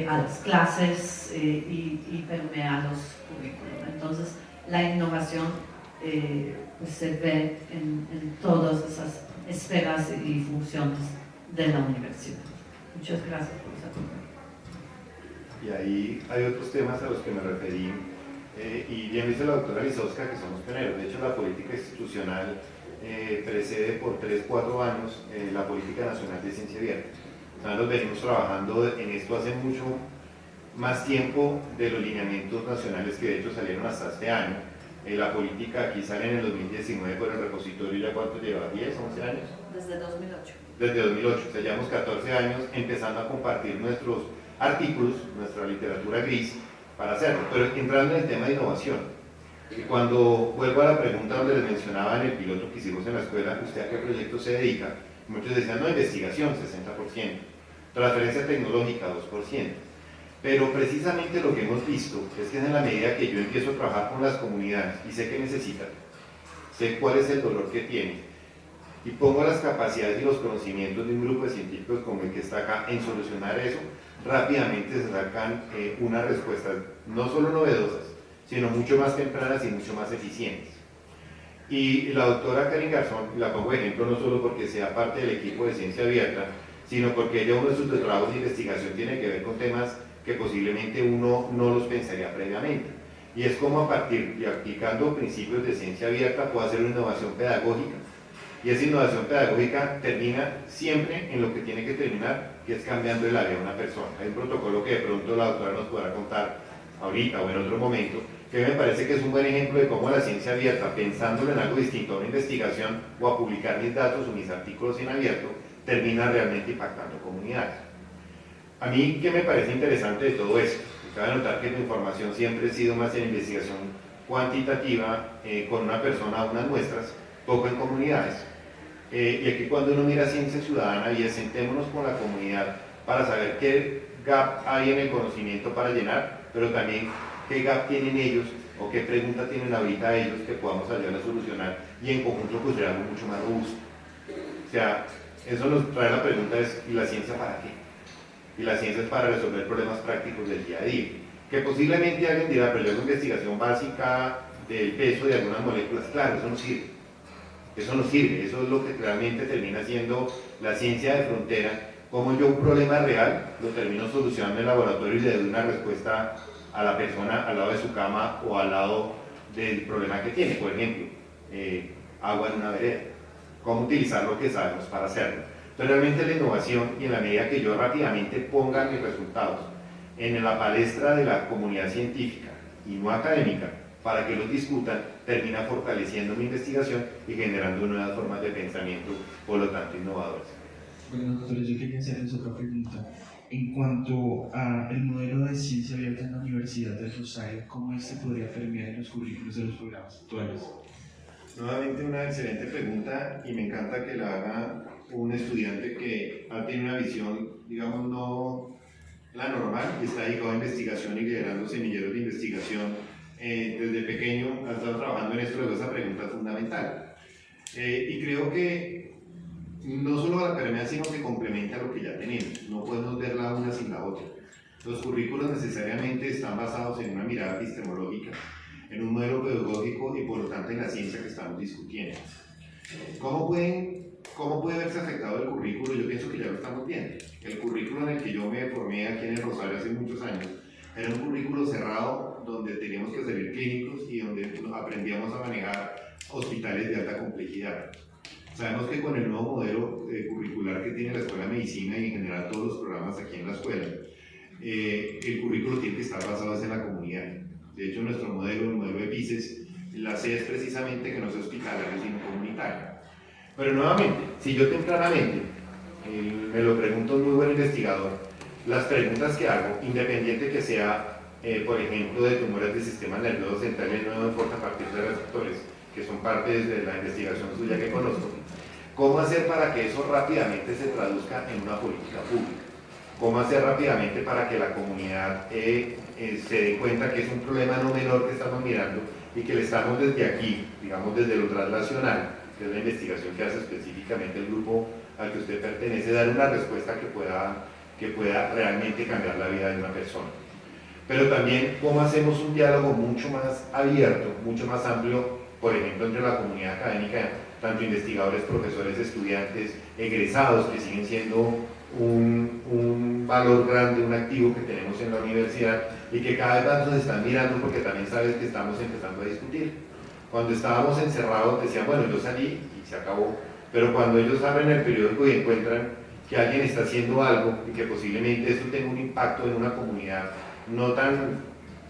a las clases y permea los currículos. Entonces, la innovación pues se ve en todas esas esferas y funciones de la universidad. Muchas gracias por esa pregunta. Y ahí hay otros temas a los que me referí, y bien dice la doctora Lisowska que somos pioneros. De hecho, la política institucional precede por 3-4 años la política nacional de ciencia abierta. Nosotros venimos trabajando en esto hace mucho más tiempo de los lineamientos nacionales que de hecho salieron hasta este año. La política aquí sale en el 2019 por el repositorio. ¿Ya cuánto lleva? ¿10, 11 años? Desde 2008. Desde 2008, o sea, llevamos 14 años empezando a compartir nuestros artículos, nuestra literatura gris, para hacerlo. Pero entrando en el tema de innovación, y cuando vuelvo a la pregunta donde les mencionaba en el piloto que hicimos en la escuela, ¿usted a qué proyecto se dedica? Muchos decían, no, investigación, 60%, transferencia tecnológica, 2%. Pero precisamente lo que hemos visto es que en la medida que yo empiezo a trabajar con las comunidades y sé qué necesitan, sé cuál es el dolor que tienen, y pongo las capacidades y los conocimientos de un grupo de científicos como el que está acá en solucionar eso, rápidamente se sacan unas respuestas no solo novedosas, sino mucho más tempranas y mucho más eficientes. Y la doctora Karen Garzón, la pongo de ejemplo no solo porque sea parte del equipo de Ciencia Abierta, sino porque ella uno de sus trabajos de investigación tiene que ver con temas que posiblemente uno no los pensaría previamente. Y es como a partir de aplicando principios de ciencia abierta puedo hacer una innovación pedagógica. Y esa innovación pedagógica termina siempre en lo que tiene que terminar, que es cambiando la vida de una persona. Hay un protocolo que de pronto la doctora nos podrá contar ahorita o en otro momento, que me parece que es un buen ejemplo de cómo la ciencia abierta, pensándolo en algo distinto a una investigación o a publicar mis datos o mis artículos en abierto, termina realmente impactando comunidades. A mí, ¿qué me parece interesante de todo esto? Cabe notar que mi formación siempre ha sido más en investigación cuantitativa, con una persona, unas muestras, poco en comunidades. Y aquí cuando uno mira ciencia ciudadana y es sentémonos con la comunidad para saber qué gap hay en el conocimiento para llenar, pero también qué gap tienen ellos o qué pregunta tienen ahorita ellos que podamos ayudar a solucionar y en conjunto construir algo mucho más robusto. O sea, eso nos trae la pregunta es, ¿y la ciencia para qué? Y la ciencia es para resolver problemas prácticos del día a día. Que posiblemente alguien dirá, pero yo hago investigación básica del peso de algunas moléculas. Claro, eso no sirve. Eso no sirve, eso es lo que realmente termina siendo la ciencia de frontera. Como yo un problema real lo termino solucionando en el laboratorio y le doy una respuesta a la persona al lado de su cama o al lado del problema que tiene. Por ejemplo, agua en una vereda. Cómo utilizar lo que sabemos para hacerlo. Entonces realmente la innovación, y en la medida que yo rápidamente ponga mis resultados en la palestra de la comunidad científica y no académica, para que los discutan, termina fortaleciendo mi investigación y generando nuevas formas de pensamiento, por lo tanto innovadoras. Bueno, doctores, yo quería hacerles otra pregunta. En cuanto al modelo de ciencia abierta en la Universidad del Rosario, ¿cómo este podría permear en los currículos de los programas actuales? Nuevamente una excelente pregunta y me encanta que la haga un estudiante que tiene una visión, digamos, no la normal, que está dedicado a investigación y liderando semilleros de investigación. Desde pequeño ha estado trabajando en esto, luego esa pregunta es fundamental. Y creo que no solo la permea, sino que complementa lo que ya tenemos. No podemos ver la una sin la otra. Los currículos necesariamente están basados en una mirada epistemológica, en un modelo pedagógico y por lo tanto en la ciencia que estamos discutiendo. ¿Cómo puede verse afectado el currículo? Yo pienso que ya lo estamos viendo. El currículo en el que yo me formé aquí en el Rosario hace muchos años era un currículo cerrado donde teníamos que ser clínicos y donde aprendíamos a manejar hospitales de alta complejidad. Sabemos que con el nuevo modelo curricular que tiene la Escuela de Medicina y en general todos los programas aquí en la escuela, el currículo tiene que estar basado en la comunidad. De hecho, nuestro modelo, el modelo de PICES, la C es precisamente que no sea hospitalario, sino comunitario. Pero nuevamente, si yo tempranamente me lo pregunto un muy buen investigador, las preguntas que hago, independiente que sea, por ejemplo, de tumores del sistema nervioso central y no importa a partir de receptores, que son parte de la investigación suya que conozco, ¿cómo hacer para que eso rápidamente se traduzca en una política pública? ¿Cómo hacer rápidamente para que la comunidad se dé cuenta que es un problema no menor que estamos mirando y que le estamos desde aquí, digamos desde lo translacional, que es la investigación que hace específicamente el grupo al que usted pertenece, dar una respuesta que pueda realmente cambiar la vida de una persona? Pero también cómo hacemos un diálogo mucho más abierto, mucho más amplio, por ejemplo, entre la comunidad académica, tanto investigadores, profesores, estudiantes, egresados, que siguen siendo un valor grande, un activo que tenemos en la universidad y que cada vez más nos están mirando porque también sabes que estamos empezando a discutir. Cuando estábamos encerrados decían, bueno, yo salí y se acabó, pero cuando ellos abren el periódico y encuentran que alguien está haciendo algo y que posiblemente esto tenga un impacto en una comunidad no tan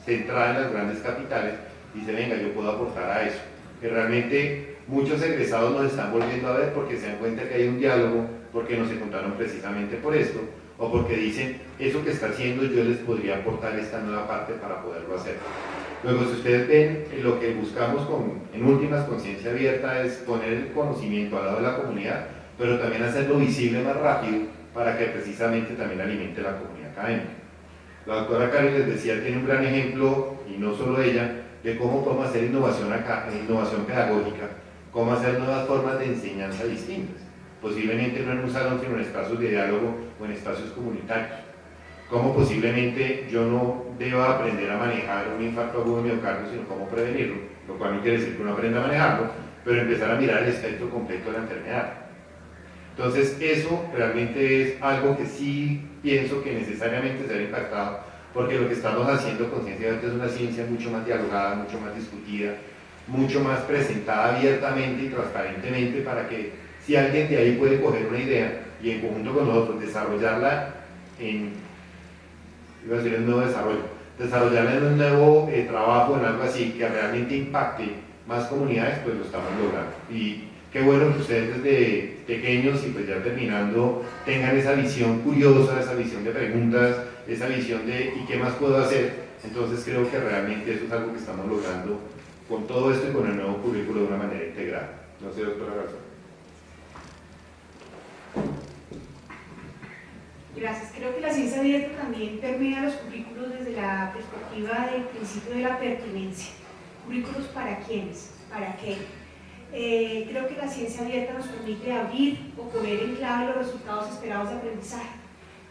centrada en las grandes capitales, dice, venga, yo puedo aportar a eso. Que realmente muchos egresados nos están volviendo a ver porque se dan cuenta que hay un diálogo, porque nos encontraron precisamente por esto, o porque dicen, eso que está haciendo yo les podría aportar esta nueva parte para poderlo hacer. Luego, si ustedes ven, lo que buscamos en últimas con Ciencia Abierta es poner el conocimiento al lado de la comunidad, pero también hacerlo visible más rápido para que precisamente también alimente la comunidad académica. La doctora Karen les decía, tiene un gran ejemplo, y no solo ella, de cómo podemos hacer innovación pedagógica, cómo hacer nuevas formas de enseñanza distintas, posiblemente no en un salón, sino en espacios de diálogo o en espacios comunitarios. cómo posiblemente yo no deba aprender a manejar un infarto agudo de miocardio, sino cómo prevenirlo, lo cual no quiere decir que uno aprenda a manejarlo, pero empezar a mirar el espectro completo de la enfermedad. Entonces eso realmente es algo que sí pienso que necesariamente se ha impactado, porque lo que estamos haciendo con Ciencia Abierta es una ciencia mucho más dialogada, mucho más discutida, mucho más presentada abiertamente y transparentemente, para que si alguien de ahí puede coger una idea y en conjunto con nosotros desarrollarla en, iba a decir un nuevo desarrollo, desarrollarla en un nuevo trabajo, en algo así que realmente impacte más comunidades, pues lo estamos logrando. Y qué bueno que ustedes desde pequeños y pues ya terminando tengan esa visión curiosa, esa visión de preguntas, esa visión de ¿y qué más puedo hacer? Entonces creo que realmente eso es algo que estamos logrando con todo esto y con el nuevo currículo de una manera integrada. No sé, doctora Garzón. Gracias. Creo que la ciencia abierta también permea los currículos desde la perspectiva del principio de la pertinencia. ¿Currículos para quiénes? ¿Para qué? Creo que la ciencia abierta nos permite abrir o poner en clave los resultados esperados de aprendizaje.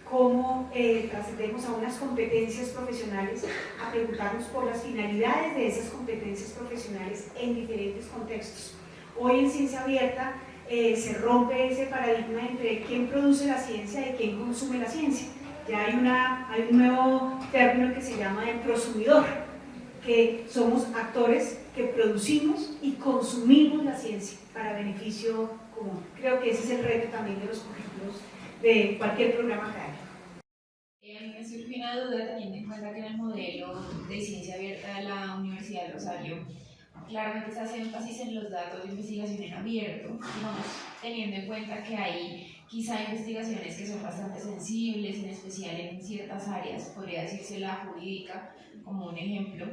Cómo trascendemos a unas competencias profesionales, a preguntarnos por las finalidades de esas competencias profesionales en diferentes contextos. Hoy en ciencia abierta se rompe ese paradigma entre quién produce la ciencia y quién consume la ciencia. Ya hay un nuevo término que se llama el prosumidor, que somos actores que producimos y consumimos la ciencia para beneficio común. Creo que ese es el reto también de los currículos de cualquier programa académico. Me surge una duda teniendo en cuenta que en el modelo de ciencia abierta de la Universidad de Rosario claramente se hace énfasis en los datos de investigación en abierto, digamos, teniendo en cuenta que hay quizá investigaciones que son bastante sensibles, en especial en ciertas áreas, podría decirse la jurídica como un ejemplo.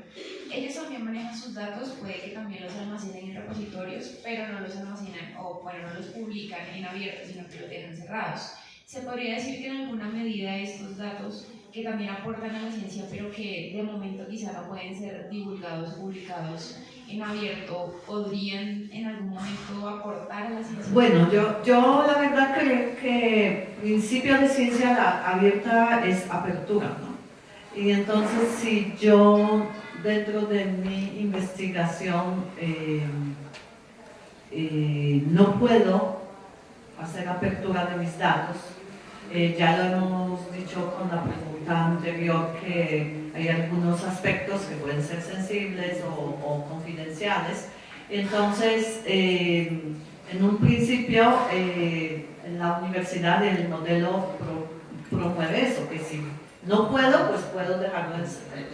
Ellos también manejan sus datos, puede que también los almacenen en repositorios, pero no los almacenan o bueno, no los publican en abierto, sino que los dejan cerrados. Se podría decir que en alguna medida estos datos que también aportan a la ciencia, pero que de momento quizá no pueden ser divulgados o publicados en abierto, podrían en algún momento aportar a la ciencia. Bueno, yo la verdad creo que el principio de ciencia abierta es apertura, ¿no? Y entonces si yo dentro de mi investigación no puedo hacer apertura de mis datos, ya lo hemos dicho con la pregunta anterior que hay algunos aspectos que pueden ser sensibles o confidenciales. Entonces, en un principio, en la universidad el modelo promueve eso, que si no puedo, pues puedo dejarlo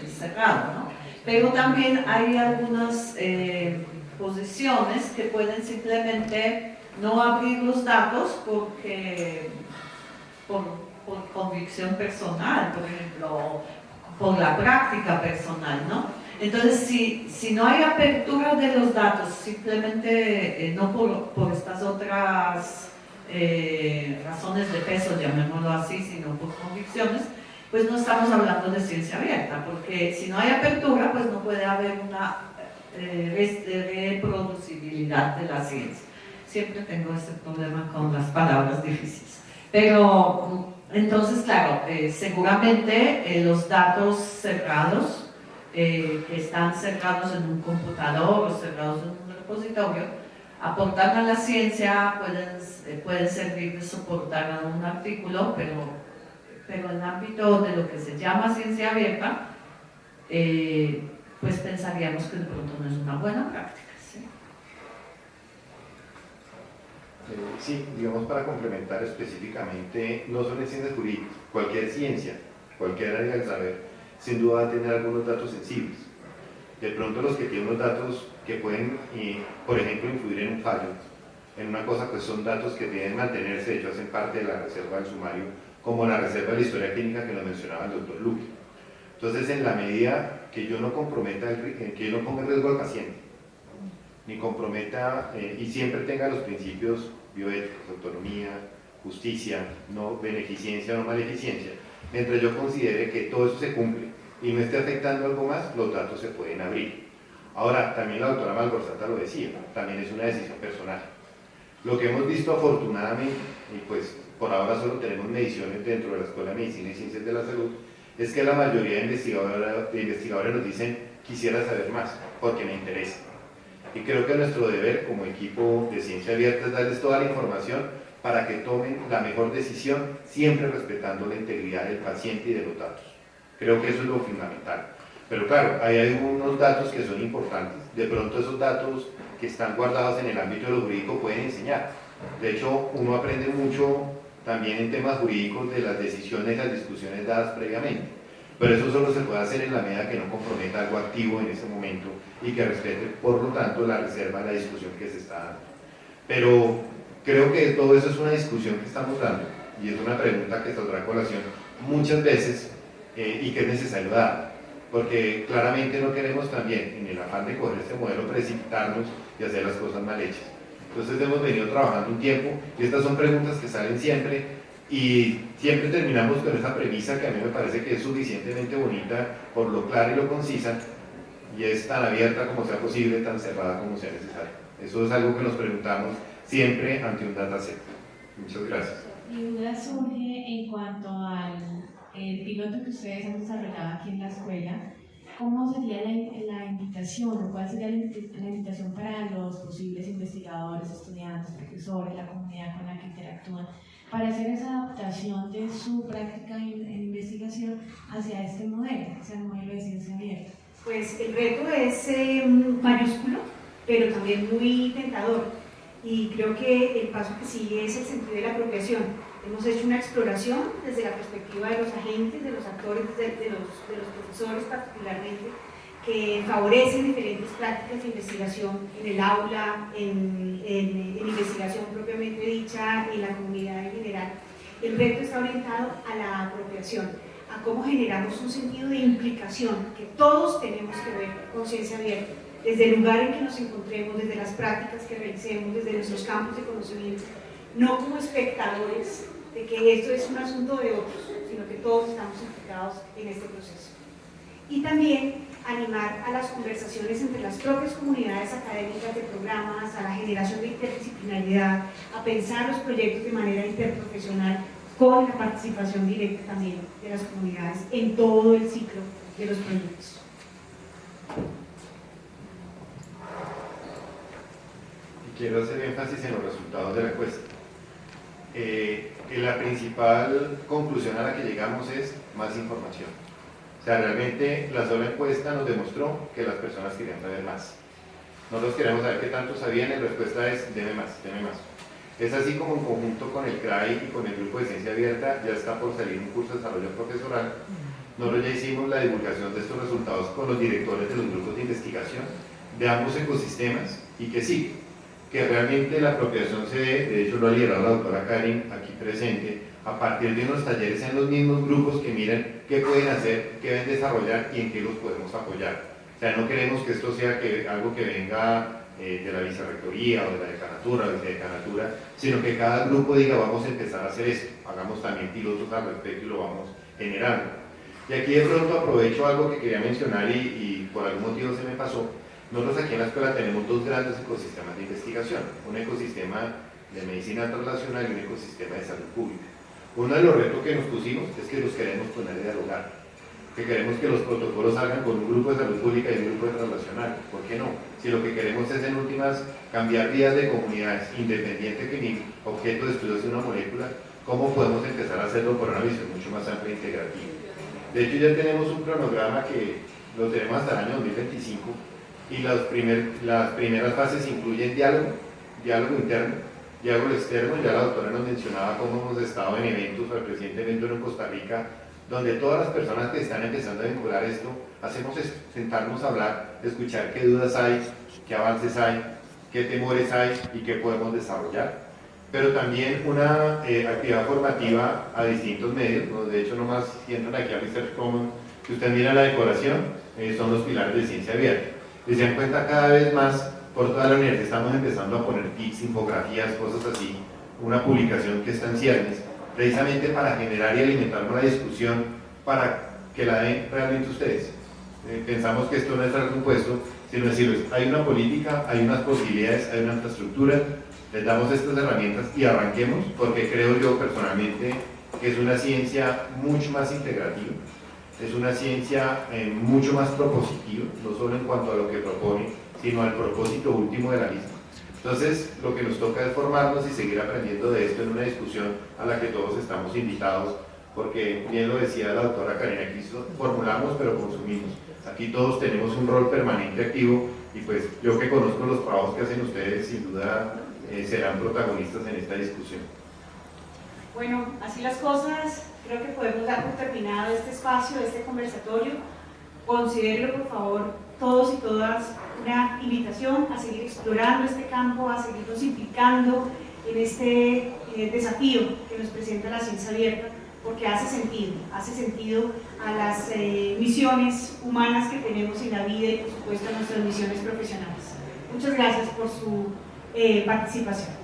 encerrado, ¿no? Pero también hay algunas posiciones que pueden simplemente no abrir los datos porque por convicción personal, por ejemplo, por la práctica personal, ¿no? Entonces, si no hay apertura de los datos, simplemente no por estas otras razones de peso, llamémoslo así, sino por convicciones, pues no estamos hablando de ciencia abierta, porque si no hay apertura, pues no puede haber una reproducibilidad de la ciencia. Siempre tengo ese problema con las palabras difíciles. Pero, entonces, claro, seguramente los datos cerrados, que están cerrados en un computador o cerrados en un repositorio, aportan a la ciencia, pueden servir de soportar a un artículo, pero en el ámbito de lo que se llama ciencia abierta, pues pensaríamos que de pronto no es una buena práctica. Sí, digamos para complementar específicamente, no solo en ciencias jurídicas, cualquier ciencia, cualquier área del saber, sin duda va a tener algunos datos sensibles. De pronto los que tienen unos datos que pueden, por ejemplo, influir en un fallo, en una cosa, pues son datos que deben mantenerse, de hecho hacen parte de la reserva del sumario, como la reserva de la historia clínica que nos mencionaba el doctor Luque. Entonces, en la medida que yo no comprometa, que yo no ponga en riesgo al paciente, ni comprometa y siempre tenga los principios bioéticos, autonomía, justicia, no beneficencia, no maleficencia, mientras yo considere que todo eso se cumple y no esté afectando algo más, los datos se pueden abrir. Ahora, también la doctora Malgorzata lo decía, también es una decisión personal. Lo que hemos visto afortunadamente, y pues por ahora solo tenemos mediciones dentro de la Escuela de Medicina y Ciencias de la Salud, es que la mayoría de investigadores nos dicen: quisiera saber más, porque me interesa. Y creo que nuestro deber como equipo de Ciencia Abierta es darles toda la información para que tomen la mejor decisión, siempre respetando la integridad del paciente y de los datos. Creo que eso es lo fundamental. Pero claro, ahí hay unos datos que son importantes. De pronto esos datos que están guardados en el ámbito de lo jurídico pueden enseñar. De hecho, uno aprende mucho también en temas jurídicos de las decisiones, las discusiones dadas previamente. Pero eso solo se puede hacer en la medida que no comprometa algo activo en ese momento y que respete, por lo tanto, la reserva de la discusión que se está dando. Pero creo que todo eso es una discusión que estamos dando y es una pregunta que saldrá a colación muchas veces y que es necesario dar, porque claramente no queremos también, en el afán de coger este modelo, precipitarnos y hacer las cosas mal hechas. Entonces hemos venido trabajando un tiempo y estas son preguntas que salen siempre y siempre terminamos con esa premisa que a mí me parece que es suficientemente bonita por lo clara y lo concisa, y es tan abierta como sea posible, tan cerrada como sea necesario. Eso es algo que nos preguntamos siempre ante un dataset. Muchas gracias. Mi duda surge en cuanto al piloto que ustedes han desarrollado aquí en la escuela. ¿Cómo sería la invitación o cuál sería la invitación para los posibles investigadores, estudiantes, profesores, la comunidad con la que interactúan, para hacer esa adaptación de su práctica en investigación hacia este modelo, hacia el modelo de ciencia abierta? Pues el reto es mayúsculo, pero también muy tentador. Y creo que el paso que sigue es el sentido de la apropiación. Hemos hecho una exploración desde la perspectiva de los agentes, de los actores, de los profesores particularmente, que favorecen diferentes prácticas de investigación en el aula, en investigación propiamente dicha, en la comunidad en general. El reto está orientado a la apropiación, a cómo generamos un sentido de implicación que todos tenemos que ver con ciencia abierta, desde el lugar en que nos encontremos, desde las prácticas que realicemos, desde nuestros campos de conocimiento, no como espectadores de que esto es un asunto de otros, sino que todos estamos implicados en este proceso. Y también animar a las conversaciones entre las propias comunidades académicas de programas, a la generación de interdisciplinaridad, a pensar los proyectos de manera interprofesional con la participación directa también de las comunidades en todo el ciclo de los proyectos. Quiero hacer énfasis en los resultados de la encuesta. La principal conclusión a la que llegamos es más información. O sea, realmente la sola encuesta nos demostró que las personas querían saber más. Nosotros queremos saber qué tanto sabían y la respuesta es: deme más, deme más. Es así como en conjunto con el CRAI y con el grupo de Ciencia Abierta ya está por salir un curso de desarrollo profesoral. Nosotros ya hicimos la divulgación de estos resultados con los directores de los grupos de investigación de ambos ecosistemas y que sí, que realmente la apropiación se dé, de hecho lo ha liderado la doctora Karen aquí presente, a partir de unos talleres en los mismos grupos que miren qué pueden hacer, qué deben desarrollar y en qué los podemos apoyar. O sea, no queremos que esto sea algo que venga de la vicerrectoría o de la decanatura o vicedecanatura, sino que cada grupo diga: vamos a empezar a hacer esto, hagamos también pilotos al respecto y lo vamos generando. Y aquí de pronto aprovecho algo que quería mencionar y por algún motivo se me pasó. Nosotros aquí en la escuela tenemos dos grandes ecosistemas de investigación, un ecosistema de medicina translacional y un ecosistema de salud pública. Uno de los retos que nos pusimos es que los queremos poner a dialogar, que queremos que los protocolos salgan con un grupo de salud pública y un grupo de translacional. ¿Por qué no? Si lo que queremos es en últimas cambiar vidas de comunidades, independiente que mi objeto de estudio sea una molécula, ¿cómo podemos empezar a hacerlo por una visión mucho más amplia e integrativa? De hecho ya tenemos un cronograma que lo tenemos hasta el año 2025 y las primeras fases incluyen diálogo interno, diálogo externo. Ya la doctora nos mencionaba cómo hemos estado en eventos, recientemente en Costa Rica, donde todas las personas que están empezando a vincular esto, hacemos es sentarnos a hablar, escuchar qué dudas hay, qué avances hay, qué temores hay y qué podemos desarrollar. Pero también una actividad formativa a distintos medios, ¿no? De hecho nomás si entran aquí a Research Commons, si usted mira la decoración, son los pilares de ciencia abierta. Y se dan cuenta cada vez más, por toda la universidad estamos empezando a poner tips, infografías, cosas así, una publicación que está en ciernes, precisamente para generar y alimentar una discusión para que la den realmente ustedes. Pensamos que esto no es algo impuesto, sino decirles: hay una política, hay unas posibilidades, hay una infraestructura, Les damos estas herramientas y arranquemos, porque creo yo personalmente que es una ciencia mucho más integrativa, es una ciencia mucho más propositiva, no solo en cuanto a lo que propone, sino al propósito último de la misma. Entonces, lo que nos toca es formarnos y seguir aprendiendo de esto en una discusión a la que todos estamos invitados, porque bien lo decía la doctora Karina, aquí formulamos pero consumimos. Aquí todos tenemos un rol permanente activo y pues yo que conozco los trabajos que hacen ustedes, sin duda serán protagonistas en esta discusión. Bueno, así las cosas, creo que podemos dar por terminado este espacio, este conversatorio. Considérenlo, por favor, todos y todas, una invitación a seguir explorando este campo, a seguirnos implicando en este desafío que nos presenta la ciencia abierta, porque hace sentido a las misiones humanas que tenemos en la vida y, por supuesto, a nuestras misiones profesionales. Muchas gracias por su participación.